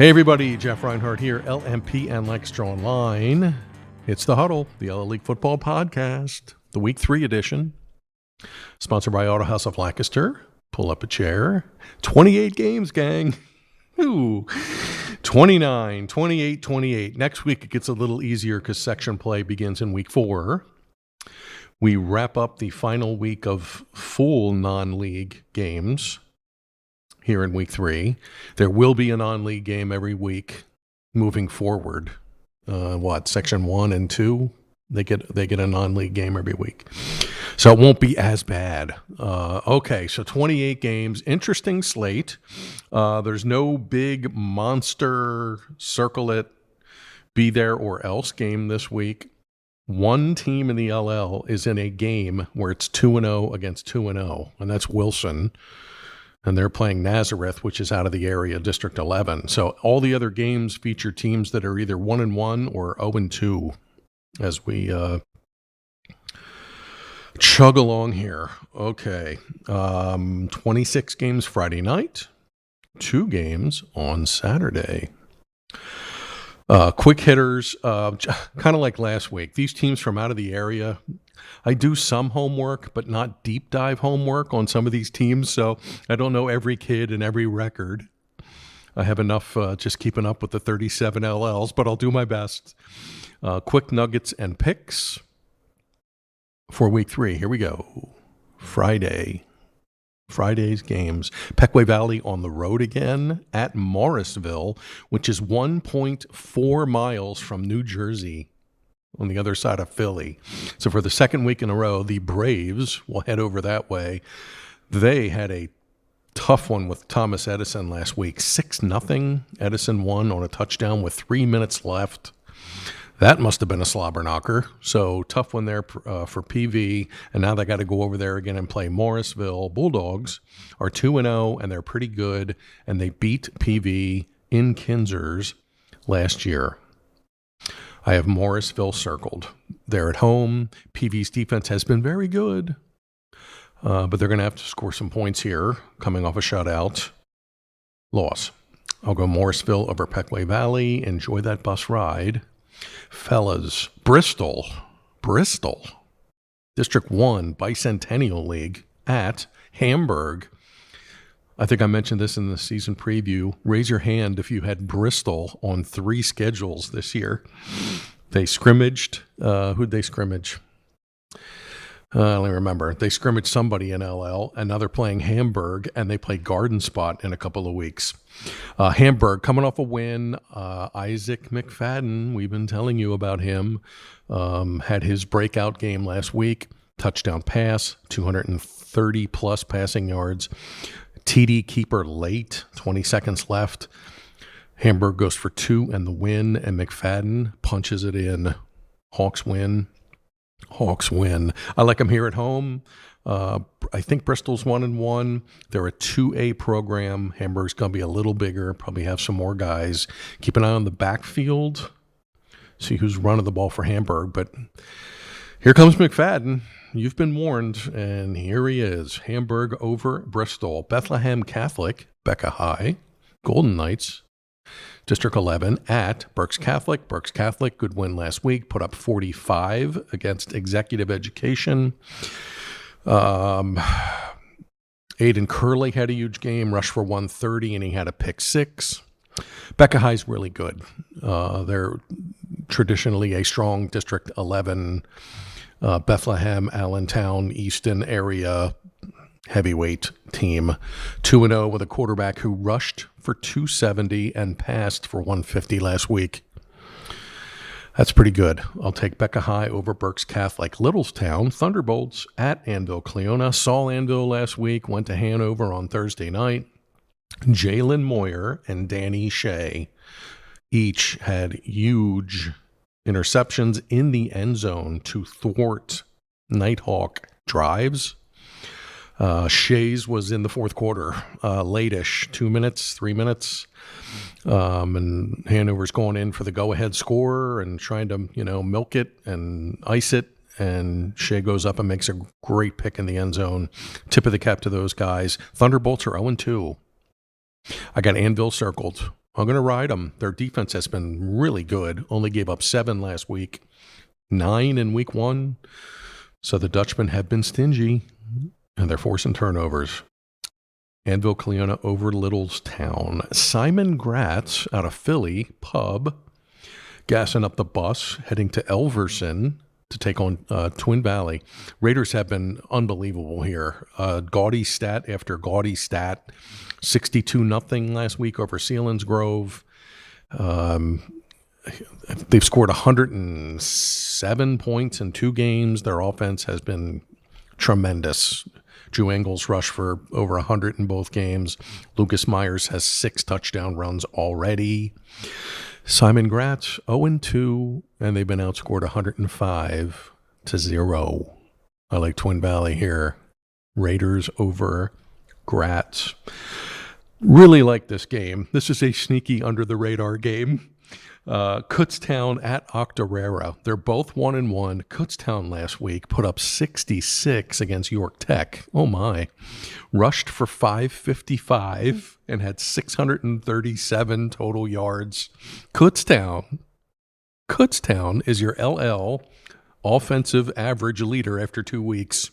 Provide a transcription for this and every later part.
Hey everybody, Jeff Reinhart here, LMP and Extra Online. It's the Huddle, the LA League Football Podcast, the Week 3 edition, sponsored by Auto House of Lancaster. Pull up a chair. 28 games, gang. Ooh. 29, 28, 28. Next week it gets a little easier because section play begins in Week 4. We wrap up the final week of full non-league games here in Week 3. There will be a non-league game every week moving forward. Section 1 and 2? They get a non-league game every week. So it won't be as bad. Okay, so 28 games. Interesting slate. There's no big monster circle it, be there or else game this week. One team in the LL is in a game where it's 2-0 against 2-0, and that's Wilson. And they're playing Nazareth, which is out of the area, District 11. So all the other games feature teams that are either 1-1 or 0-2 as we chug along here. Okay. 26 games Friday night, 2 games on Saturday. Quick hitters, kind of like last week. These teams from out of the area, I do some homework, but not deep dive homework on some of these teams, so I don't know every kid and every record. I have enough just keeping up with the 37 LLs, but I'll do my best. Quick nuggets and picks for Week 3. Here we go. Friday's games. Pequea Valley on the road again at Morrisville, which is 1.4 miles from New Jersey on the other side of Philly. So for the second week in a row, the Braves will head over that way. They had a tough one with Thomas Edison last week. 6-0. Edison won on a touchdown with 3 minutes left. That must have been a slobber knocker. So tough one there for PV. And now they got to go over there again and play Morrisville. Bulldogs are 2-0, and they're pretty good. And they beat PV in Kinzers last year. I have Morrisville circled. They're at home. PV's defense has been very good. But they're going to have to score some points here coming off a shutout. Loss. I'll go Morrisville over Pequea Valley. Enjoy that bus ride. Fellas, Bristol, District 1 Bicentennial League at Hamburg. I think I mentioned this in the season preview. Raise your hand if you had Bristol on 3 schedules this year. They scrimmaged. Who'd they scrimmage? I don't remember. They scrimmaged somebody in LL, and now they're playing Hamburg, and they play Garden Spot in a couple of weeks. Hamburg coming off a win. Isaac McFadden, we've been telling you about him, had his breakout game last week. Touchdown pass, 230-plus passing yards. TD keeper late, 20 seconds left. Hamburg goes for 2 and the win, and McFadden punches it in. Hawks win. I like them here at home. I think Bristol's 1-1. They're a 2A program. Hamburg's going to be a little bigger, probably have some more guys. Keep an eye on the backfield. See who's running the ball for Hamburg. But here comes McFadden. You've been warned, and here he is. Hamburg over Bristol. Bethlehem Catholic, Becca High. Golden Knights, District 11 at Berks Catholic. Berks Catholic, good win last week, put up 45 against Executive Education. Aiden Curley had a huge game, rushed for 130, and he had a pick 6. Becca High's really good. They're traditionally a strong District 11, Bethlehem, Allentown, Easton area heavyweight team. 2-0 with a quarterback who rushed for 270 and passed for 150 last week. That's pretty good. I'll take Becca High over Berks Catholic. Littlestown Thunderbolts at Anvil Cleona. Saw Anvil last week, went to Hanover on Thursday night. Jalen Moyer and Danny Shea each had huge interceptions in the end zone to thwart Nighthawk drives. Shea's was in the fourth quarter, late-ish, 2 minutes, 3 minutes. And Hanover's going in for the go-ahead score and trying to, milk it and ice it. And Shea goes up and makes a great pick in the end zone. Tip of the cap to those guys. Thunderbolts are 0-2. I got Anvil circled. I'm going to ride them. Their defense has been really good. Only gave up 7 last week, 9 in week 1. So the Dutchmen have been stingy, and they're forcing turnovers. Anvil Cleona over Littlestown. Simon Gratz out of Philly, pub, gassing up the bus, heading to Elverson to take on Twin Valley. Raiders have been unbelievable here. Gaudy stat after gaudy stat. 62-0 last week over Sealands Grove. They've scored 107 points in 2 games. Their offense has been tremendous. Drew Engels rushed for over 100 in both games. Lucas Myers has 6 touchdown runs already. Simon Gratz 0-2, and they've been outscored 105-0. I like Twin Valley here. Raiders over Gratz. Really like this game. This is a sneaky under-the-radar game. Kutztown at Octorara. They're both 1-1. Kutztown last week put up 66 against York Tech. Oh my. Rushed for 555 and had 637 total yards. Kutztown is your LL offensive average leader after 2 weeks.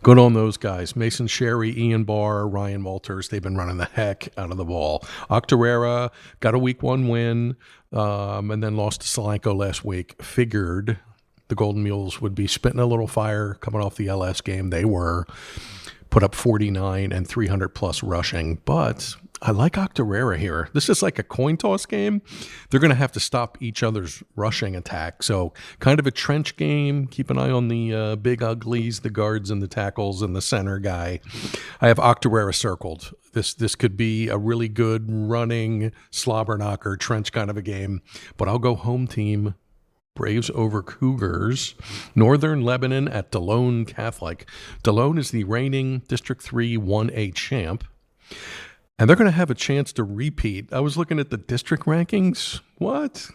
Good on those guys. Mason Sherry, Ian Barr, Ryan Walters. They've been running the heck out of the ball. Octorara got a week 1 win and then lost to Solanco last week. Figured the Golden Mules would be spitting a little fire coming off the LS game. They were. Put up 49 and 300-plus rushing. But I like Octorara here. This is like a coin toss game. They're going to have to stop each other's rushing attack. So kind of a trench game. Keep an eye on the big uglies, the guards and the tackles and the center guy. I have Octorara circled. This could be a really good running slobber knocker trench kind of a game. But I'll go home team. Braves over Cougars. Northern Lebanon at Delone Catholic. Delone is the reigning District 3 1A champ. And they're going to have a chance to repeat. I was looking at the district rankings. What?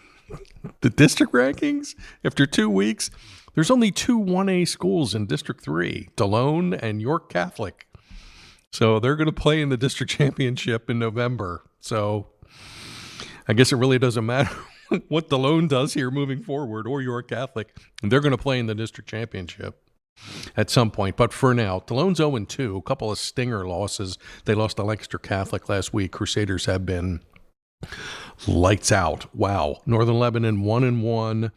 The district rankings? After 2 weeks? There's only 2 1A schools in District 3. Delone and York Catholic. So they're going to play in the district championship in November. So I guess it really doesn't matter what Delone does here moving forward, or York Catholic. They're going to play in the district championship at some point. But for now, Delone's 0-2, a couple of stinger losses. They lost to Lancaster Catholic last week. Crusaders have been lights out. Wow. Northern Lebanon 1-1.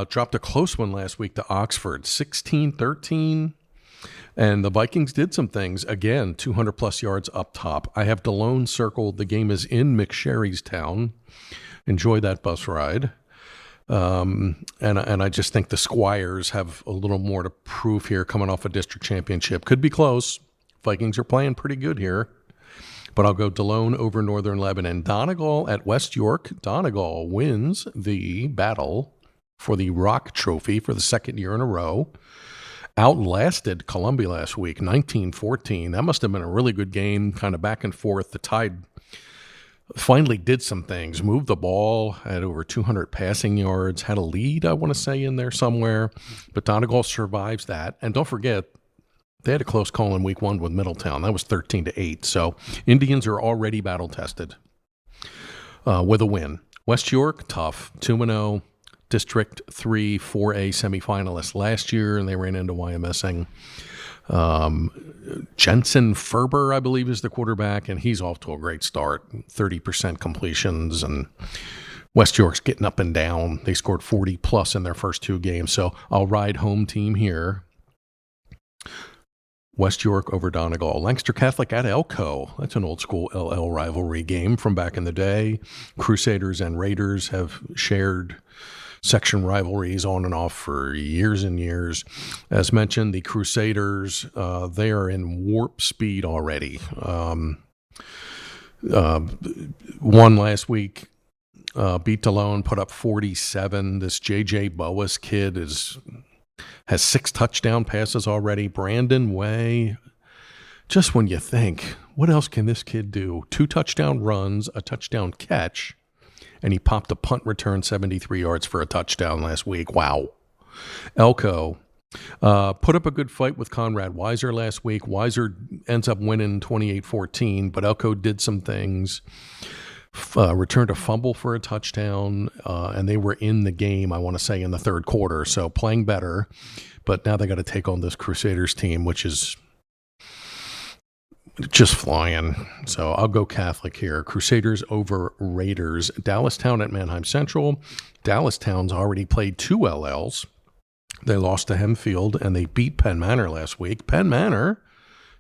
Dropped a close one last week to Oxford, 16-13. And the Vikings did some things. Again, 200-plus yards up top. I have Delone circled. The game is in McSherrystown. Enjoy that bus ride. And I just think the Squires have a little more to prove here coming off a district championship. Could be close. Vikings are playing pretty good here. But I'll go Delone over Northern Lebanon. Donegal at West York. Donegal wins the battle for the Rock Trophy for the 2nd year in a row. Outlasted Columbia last week, 19-14. That must have been a really good game, kind of back and forth. The Tide finally did some things, moved the ball, had over 200 passing yards, had a lead, I want to say, in there somewhere. But Donegal survives that. And don't forget, they had a close call in week 1 with Middletown. That was 13-8. So Indians are already battle-tested with a win. West York, tough, 2-0. District 3 4A semifinalists last year, and they ran into YMSing. Jensen Ferber, I believe, is the quarterback, and he's off to a great start. 30% completions, and West York's getting up and down. They scored 40-plus in their first 2 games, so I'll ride home team here. West York over Donegal. Lancaster Catholic at Elko. That's an old-school LL rivalry game from back in the day. Crusaders and Raiders have shared section rivalries on and off for years and years. As mentioned, the Crusaders, they are in warp speed already. Won last week, beat Delone, put up 47. This J.J. Boas kid has 6 touchdown passes already. Brandon Way, just when you think, what else can this kid do? 2 touchdown runs, a touchdown catch, and he popped a punt return 73 yards for a touchdown last week. Wow. Elko put up a good fight with Conrad Weiser last week. Weiser ends up winning 28-14, but Elko did some things. returned a fumble for a touchdown, and they were in the game, I want to say, in the third quarter. So playing better, but now they got to take on this Crusaders team, which is just flying. So I'll go Catholic here. Crusaders over Raiders. Dallastown at Manheim Central. Dallastown's already played 2 LLs. They lost to Hempfield, and they beat Penn Manor last week. Penn Manor,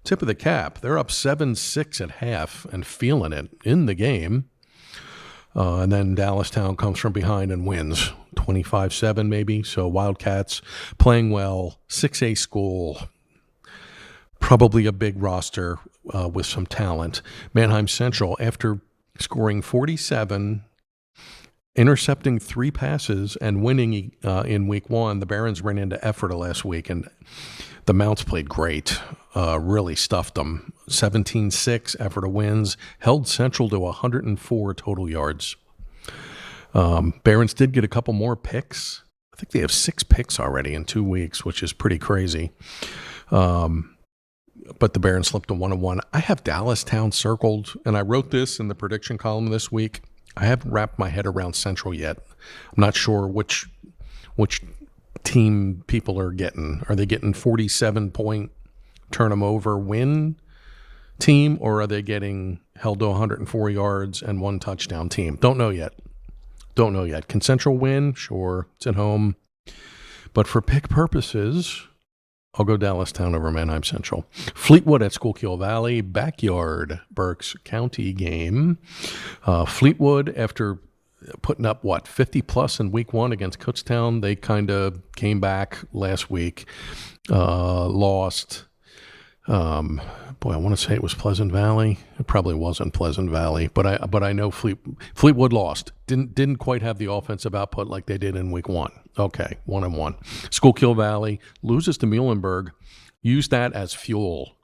tip of the cap. They're up 7-6 at half and feeling it in the game. And then Dallastown comes from behind and wins 25-7 maybe. So Wildcats playing well, 6A school, probably a big roster with some talent. Manheim Central, after scoring 47, intercepting 3 passes, and winning in week 1, the Barons ran into Ephrata last week, and the Mounts played great, really stuffed them. 17-6, Ephrata wins, held Central to 104 total yards. Barons did get a couple more picks. I think they have 6 picks already in 2 weeks, which is pretty crazy. But the Barons slipped to 1-1. I have Dallastown circled, and I wrote this in the prediction column this week. I haven't wrapped my head around Central yet. I'm not sure which team people are getting. Are they getting 47-point turn them over win team, or are they getting held to 104 yards and 1 touchdown team? Don't know yet. Can Central win? Sure, it's at home. But for pick purposes, I'll go Dallastown over Manheim Central. Fleetwood at Schuylkill Valley, backyard Berks County game. Fleetwood, after putting up, 50-plus in week 1 against Kutztown, they kind of came back last week, lost. I want to say it was Pleasant Valley. It probably wasn't Pleasant Valley, but I know Fleetwood lost. Didn't quite have the offensive output like they did in week 1. Okay, 1-1. Schuylkill Valley loses to Muhlenberg. Use that as fuel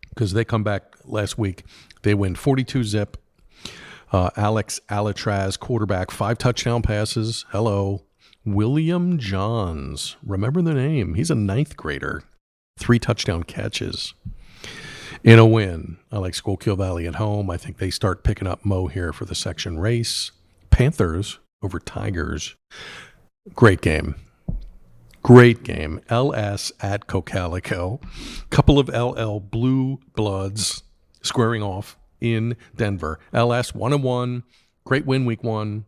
because they come back last week. They win 42-zip. Alex Alatraz, quarterback, 5 touchdown passes. Hello. William Johns. Remember the name. He's a 9th grader. 3 touchdown catches in a win. I like Schuylkill Valley at home. I think they start picking up Mo here for the section race. Panthers over Tigers. Great game. LS at Cocalico. Couple of LL Blue Bloods squaring off in Denver. LS 1-1. Great win week 1.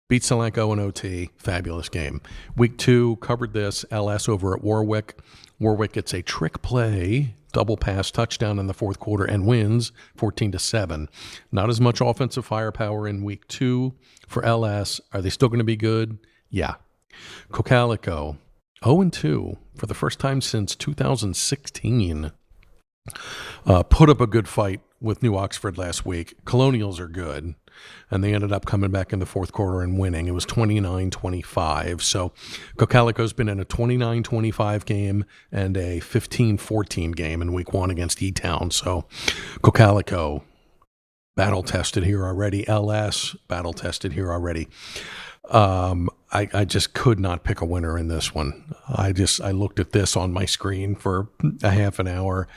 Beat Solanco in OT. Fabulous game. Week 2, covered this. LS over at Warwick. Warwick gets a trick play, double pass touchdown in the fourth quarter, and wins 14-7. Not as much offensive firepower in week 2 for LS. Are they still going to be good? Yeah. Cocalico, 0-2 for the first time since 2016. Put up a good fight with New Oxford last week. Colonials are good, and they ended up coming back in the fourth quarter and winning. It was 29-25. So Cocalico's been in a 29-25 game and a 15-14 game in week 1 against E-Town. So Cocalico, battle-tested here already. LS, battle-tested here already. I just could not pick a winner in this one. I looked at this on my screen for a half an hour.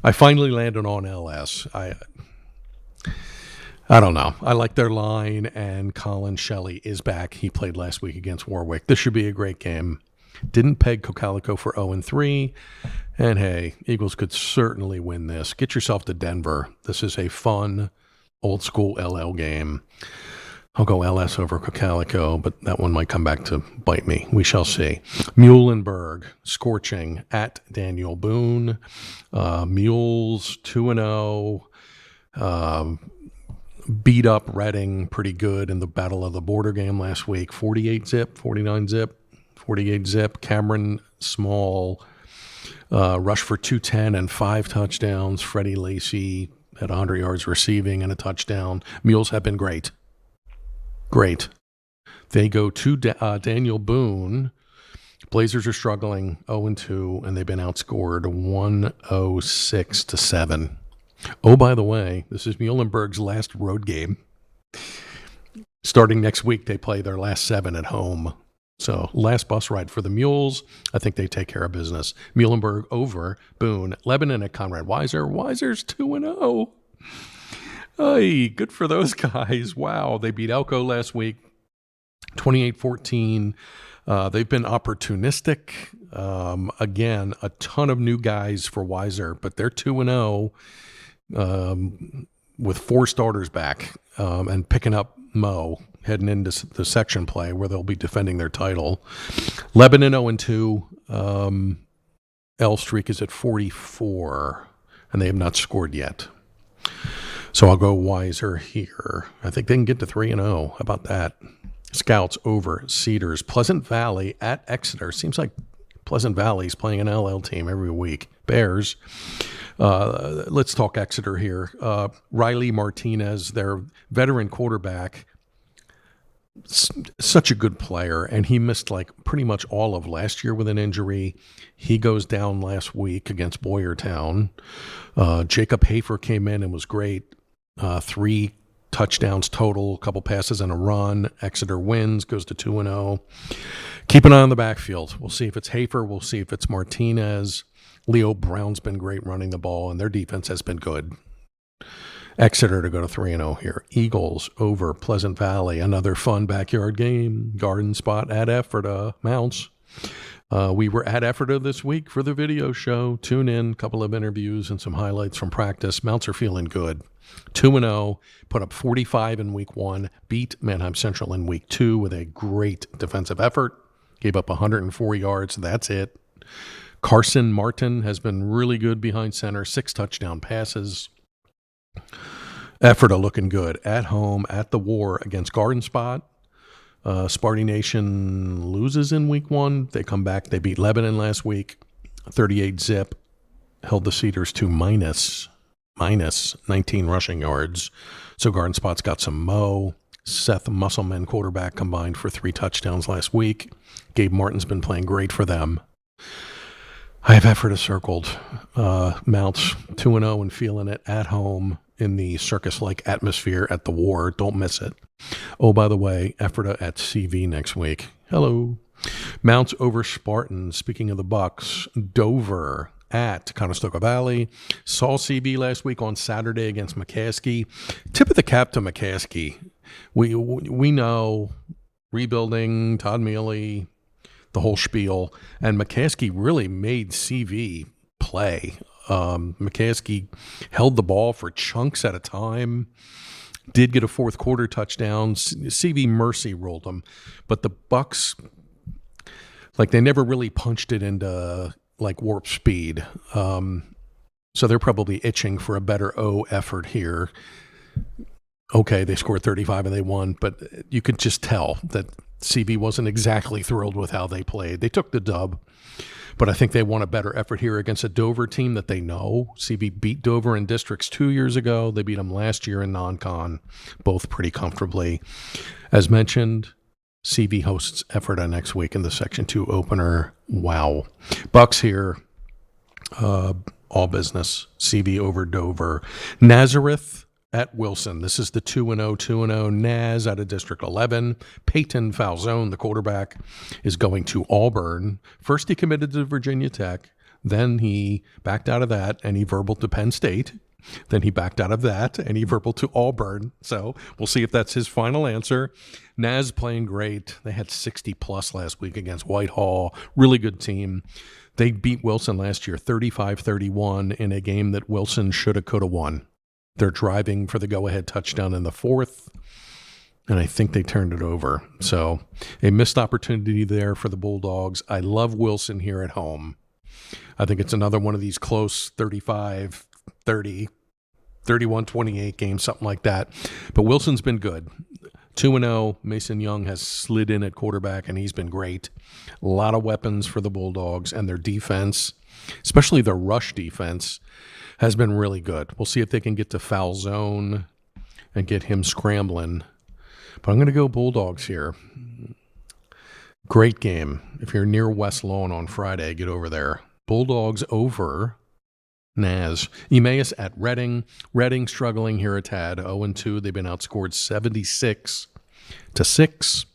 I finally landed on LS. I don't know. I like their line, and Colin Shelley is back. He played last week against Warwick. This should be a great game. Didn't peg Cocalico for 0-3. And hey, Eagles could certainly win this. Get yourself to Denver. This is a fun, old-school LL game. I'll go LS over Cocalico, but that one might come back to bite me. We shall see. Muhlenberg, scorching at Daniel Boone. Mules 2-0. Beat up Reading pretty good in the Battle of the Border game last week. 48-zip, 49-zip, 48-zip. Cameron Small rushed for 210 and 5 touchdowns. Freddie Lacey had 100 yards receiving and a touchdown. Mules have been great. They go to Daniel Boone. Blazers are struggling 0-2, and they've been outscored 106-7. Oh, by the way, this is Muhlenberg's last road game. Starting next week, they play their last 7 at home. So last bus ride for the Mules. I think they take care of business. Muhlenberg over Boone. Lebanon at Conrad Weiser. Weiser's 2-0. Hey, good for those guys. Wow, they beat Elko last week, 28-14. They've been opportunistic. Again, a ton of new guys for Weiser, but they're 2-0 with 4 starters back and picking up Mo heading into the section play where they'll be defending their title. Lebanon 0-2. L streak is at 44, and they have not scored yet. So I'll go Weiser here. I think they can get to 3-0. How about that? Scouts over Cedars. Pleasant Valley at Exeter. Seems like Pleasant Valley's playing an LL team every week. Bears. Let's talk Exeter here. Riley Martinez, their veteran quarterback, such a good player, and he missed like pretty much all of last year with an injury. He goes down last week against Boyertown. Jacob Hafer came in and was great. 3 touchdowns total, a couple passes and a run. Exeter wins, goes to 2-0. Keep an eye on the backfield. We'll see if it's Hafer. We'll see if it's Martinez. Leo Brown's been great running the ball, and their defense has been good. Exeter to go to 3-0 here. Eagles over Pleasant Valley. Another fun backyard game. Garden spot at Ephrata. Mounts. We were at Ephrata this week for the video show. Tune in, a couple of interviews and some highlights from practice. Mounts are feeling good. 2-0, put up 45 in week 1, beat Mannheim Central in week 2 with a great defensive effort. Gave up 104 yards. That's it. Carson Martin has been really good behind center. 6 touchdown passes. Ephrata looking good at home at the War against Garden Spot. Sparty Nation loses in week 1. They come back. They beat Lebanon last week, 38-zip. Held the Cedars to minus 19 rushing yards. So Garden Spot's got some Mo. Seth Musselman, quarterback, combined for 3 touchdowns last week. Gabe Martin's been playing great for them. I have Ephrata circled. Mounts 2-0 and feeling it at home in the circus-like atmosphere at the War. Don't miss it. Oh, by the way, Ephrata at CV next week. Hello. Mounts over Spartans. Speaking of the Bucks, Dover at Conestoga Valley. Saw CB last week on Saturday against McCaskey. Tip of the cap to McCaskey. We know rebuilding, Todd Mealy, the whole spiel, and McCaskey really made CV play. McCaskey held the ball for chunks at a time, did get a fourth quarter touchdown. CV mercy rolled them, but the Bucks, like, they never really punched it into like warp speed. So they're probably itching for a better O effort here. Okay, they scored 35 and they won, but you could just tell that CB wasn't exactly thrilled with how they played. They took the dub, but I think they want a better effort here against a Dover team that they know. CB beat Dover in districts 2 years ago. They beat them last year in non-con, both pretty comfortably. As mentioned, CB hosts Ephrata next week in the Section 2 opener. Wow. Bucks here, all business. CB over Dover. Nazareth at Wilson. This is the 2-0. Naz out of District 11. Peyton Falzone, the quarterback, is going to Auburn. First he committed to Virginia Tech. Then he backed out of that and he verbaled to Penn State. Then he backed out of that and he verbaled to Auburn. So we'll see if that's his final answer. Naz playing great. They had 60-plus last week against Whitehall. Really good team. They beat Wilson last year 35-31 in a game that Wilson shoulda, coulda won. They're driving for the go-ahead touchdown in the 4th, and I think they turned it over. So a missed opportunity there for the Bulldogs. I love Wilson here at home. I think it's another one of these close 35-30, 31-28 games, something like that. But Wilson's been good. 2-0. Mason Young has slid in at quarterback, and he's been great. A lot of weapons for the Bulldogs, and their defense, especially their rush defense, has been really good. We'll see if they can get to foul zone and get him scrambling. But I'm going to go Bulldogs here. Great game. If you're near West Lawn on Friday, get over there. Bulldogs over Naz. Emmaus at Reading. Reading struggling here a tad. 0-2. They've been outscored 76-6.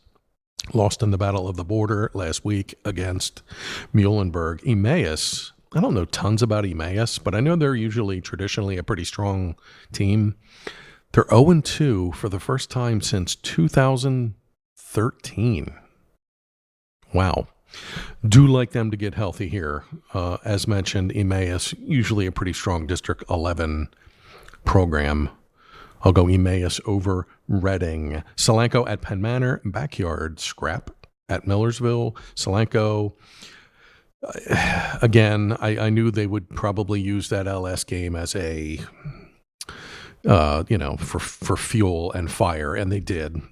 Lost in the Battle of the Border last week against Muhlenberg. Emmaus, I don't know tons about Emmaus, but I know they're usually traditionally a pretty strong team. They're 0-2 for the first time since 2013. Wow. Do like them to get healthy here. As mentioned, Emmaus, usually a pretty strong District 11 program. I'll go Emmaus over Reading. Solanco at Penn Manor, backyard scrap at Millersville. Solanco, again, I knew they would probably use that LS game as a, for fuel and fire, and they did.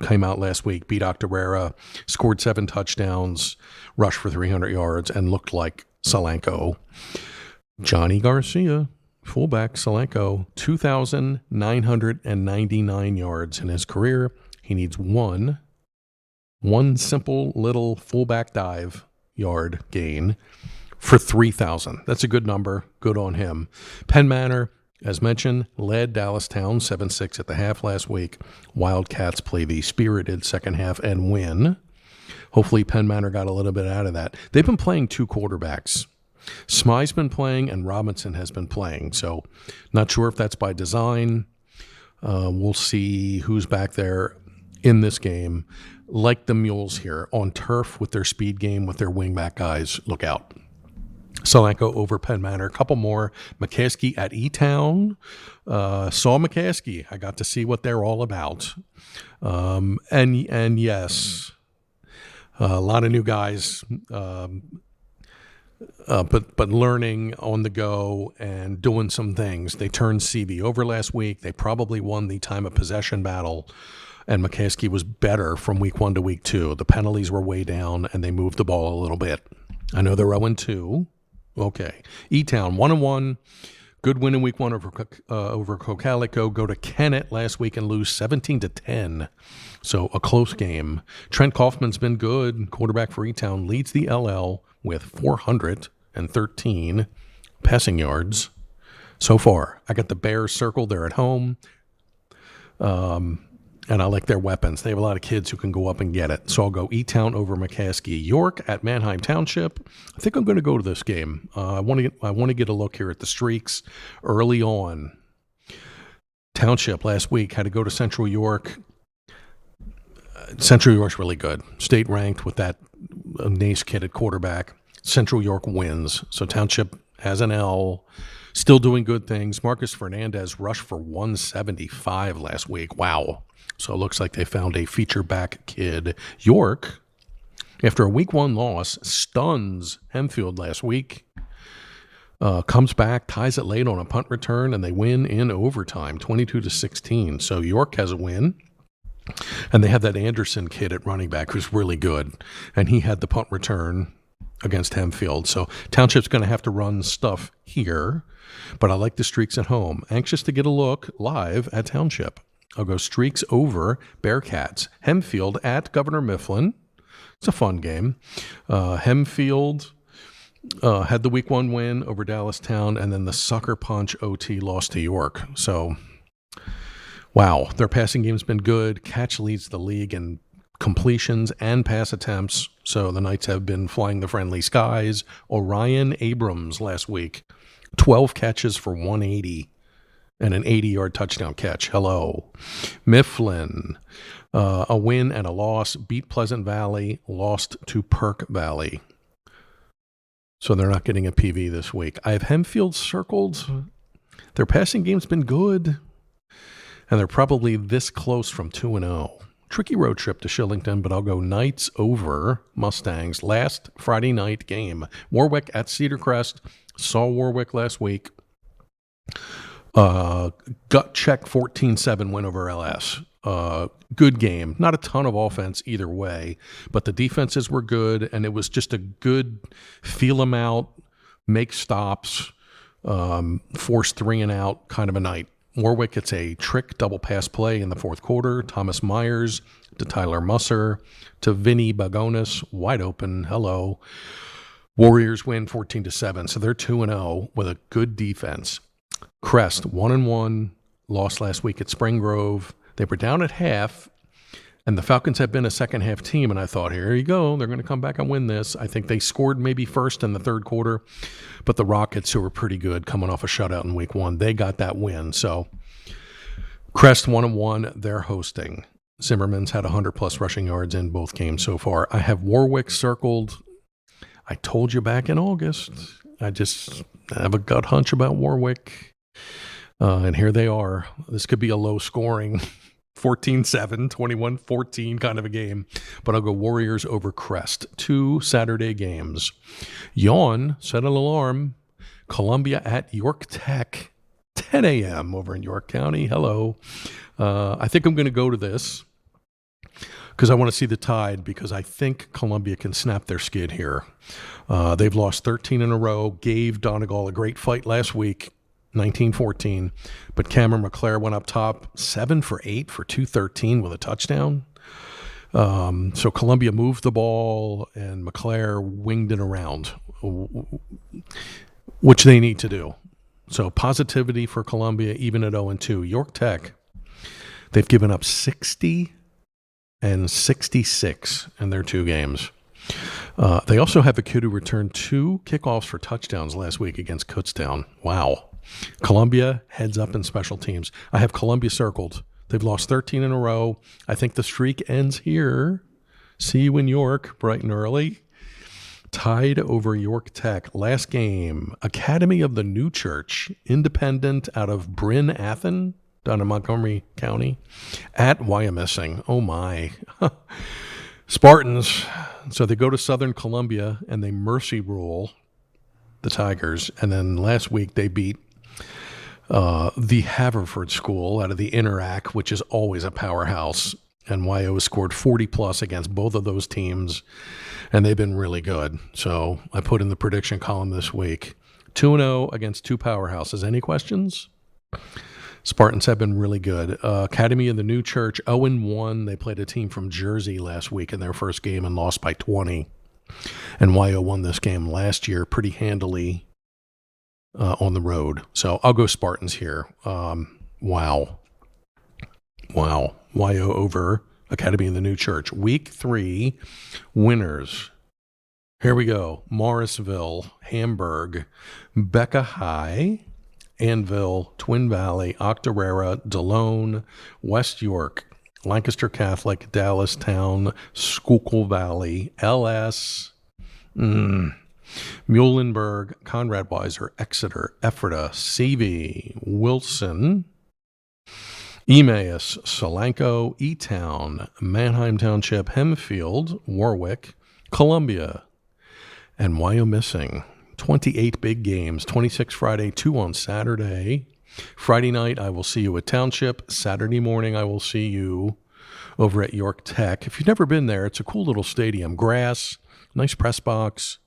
Came out last week, beat Octorara, scored 7 touchdowns, rushed for 300 yards, and looked like Solanco. Johnny Garcia, fullback, Solanco, 2,999 yards in his career. He needs one simple little fullback dive yard gain for 3,000. That's a good number. Good on him. Penn Manor, as mentioned, led Dallastown 7-6 at the half last week. Wildcats play the spirited second half and win. Hopefully Penn Manor got a little bit out of that. They've been playing 2 quarterbacks. Smy's been playing and Robinson has been playing. So not sure if that's by design. We'll see who's back there in this game. Like the Mules here, on turf with their speed game, with their wingback guys, look out. Solanco over Penn Manor. A couple more. McCaskey at E-Town. Saw McCaskey. I got to see what they're all about. And yes, a lot of new guys, but learning on the go and doing some things. They turned CV over last week. They probably won the time of possession battle. And McCaskey was better from week 1 to week 2. The penalties were way down, and they moved the ball a little bit. I know they're 0-2. Okay. E-Town, 1-1. Good win in week 1 over Cocalico. Go to Kennett last week and lose 17-10. So a close game. Trent Kaufman's been good. Quarterback for E-Town leads the LL with 413 passing yards so far. I got the Bears circled. They're at home. And I like their weapons. They have a lot of kids who can go up and get it. So I'll go E-Town over McCaskey. York at Manheim Township. I think I'm going to go to this game. I want to get a look here at the streaks early on. Township last week had to go to Central York. Central York's really good. State ranked with that Nace kid at quarterback. Central York wins. So Township has an L. Still doing good things. Marcus Fernandez rushed for 175 last week. Wow. So it looks like they found a feature back kid. York, after a week 1 loss, stuns Hempfield last week. Comes back, ties it late on a punt return, and they win in overtime, 22-16. So York has a win. And they have that Anderson kid at running back who's really good. And he had the punt return against Hempfield. So Township's going to have to run stuff here. But I like the streaks at home. Anxious to get a look live at Township. I'll go streaks over Bearcats. Hempfield at Governor Mifflin. It's a fun game. Hempfield had the week 1 win over Dallastown, and then the sucker punch OT loss to York. So, wow, their passing game's been good. Catch leads the league in completions and pass attempts. So the Knights have been flying the friendly skies. Orion Abrams last week, 12 catches for 180. And an 80-yard touchdown catch. Hello. Mifflin, a win and a loss. Beat Pleasant Valley, lost to Perk Valley. So they're not getting a PV this week. I have Hempfield circled. Their passing game's been good. And they're probably this close from 2-0. Tricky road trip to Shillington, but I'll go Knights over Mustangs. Last Friday night game. Warwick at Cedar Crest. Saw Warwick last week. Gut check 14-7 win over LS. Good game. Not a ton of offense either way, but the defenses were good, and it was just a good feel them out, make stops, force 3 and out kind of a night. Warwick gets a trick double pass play in the 4th quarter. Thomas Myers to Tyler Musser to Vinny Bagonis, wide open. Hello. Warriors win 14-7, so they're 2-0 with a good defense. Crest, 1-1, lost last week at Spring Grove. They were down at half, and the Falcons have been a second-half team, and I thought, here you go, they're going to come back and win this. I think they scored maybe first in the 3rd quarter, but the Rockets, who were pretty good coming off a shutout in week 1, they got that win. So Crest 1-1, they're hosting. Zimmerman's had 100-plus rushing yards in both games so far. I have Warwick circled. I told you back in August. I just have a gut hunch about Warwick. And here they are. This could be a low-scoring 14-7, 21-14 kind of a game. But I'll go Warriors over Crest. 2 Saturday games. Yawn, set an alarm. Columbia at York Tech. 10 a.m. over in York County. Hello. I think I'm going to go to this because I want to see the Tide, because I think Columbia can snap their skid here. They've lost 13 in a row, gave Donegal a great fight last week, 19-14, but Cameron McClare went up top 7 for 8 for 213 with a touchdown. So Columbia moved the ball and McClare winged it around, which they need to do. So positivity for Columbia, even at 0-2. York Tech, they've given up 60 and 66 in their 2 games. They also have a kid who returned 2 kickoffs for touchdowns last week against Kutztown. Wow. Columbia heads up in special teams. I have Columbia circled. They've lost 13 in a row. I think the streak ends here. See you in York bright and early. Tide over York Tech. Last game, Academy of the New Church, independent out of Bryn Athen, down in Montgomery County, at Wyomissing. Oh, my. Spartans. So they go to Southern Columbia, and they mercy rule the Tigers. And then last week, they beat the Haverford School out of the Interac, which is always a powerhouse. And YO scored 40-plus against both of those teams, and they've been really good. So I put in the prediction column this week. 2-0 against 2 powerhouses. Any questions? Spartans have been really good. Academy of the New Church, 0-1. They played a team from Jersey last week in their first game and lost by 20. And YO won this game last year pretty handily on the road. So I'll go Spartans here. Wow. YO over Academy of the New Church. Week 3, winners. Here we go. Morrisville, Hamburg, Becca High, Annville, Twin Valley, Octorara, Delone, West York, Lancaster Catholic, Dallas Town, Schuylkill Valley, LS, Muhlenberg, Conrad Weiser, Exeter, Ephrata, CV, Wilson, Emmaus, Solanco, E-Town, Manheim Township, Hempfield, Warwick, Columbia, and Wyomissing. 28 big games, 26 Friday, 2 on Saturday. Friday night, I will see you at Township. Saturday morning, I will see you over at York Tech. If you've never been there, it's a cool little stadium. Grass, nice press box,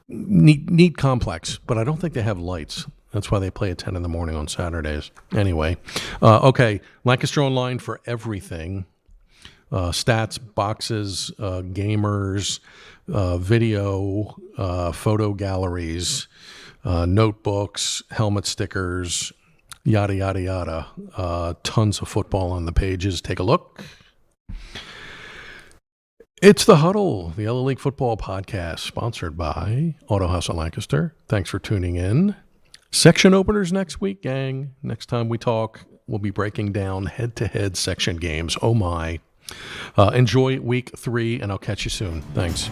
neat complex, but I don't think they have lights. That's why they play at 10 in the morning on Saturdays. Anyway, okay, Lancaster Online for everything. Stats, boxes, gamers, video, photo galleries, notebooks, helmet stickers, yada, yada, yada. Tons of football on the pages. Take a look. It's the Huddle, the LA League Football Podcast, sponsored by Auto House of Lancaster. Thanks for tuning in. Section openers next week, gang. Next time we talk, we'll be breaking down head-to-head section games. Oh, my. Enjoy week 3, and I'll catch you soon. Thanks.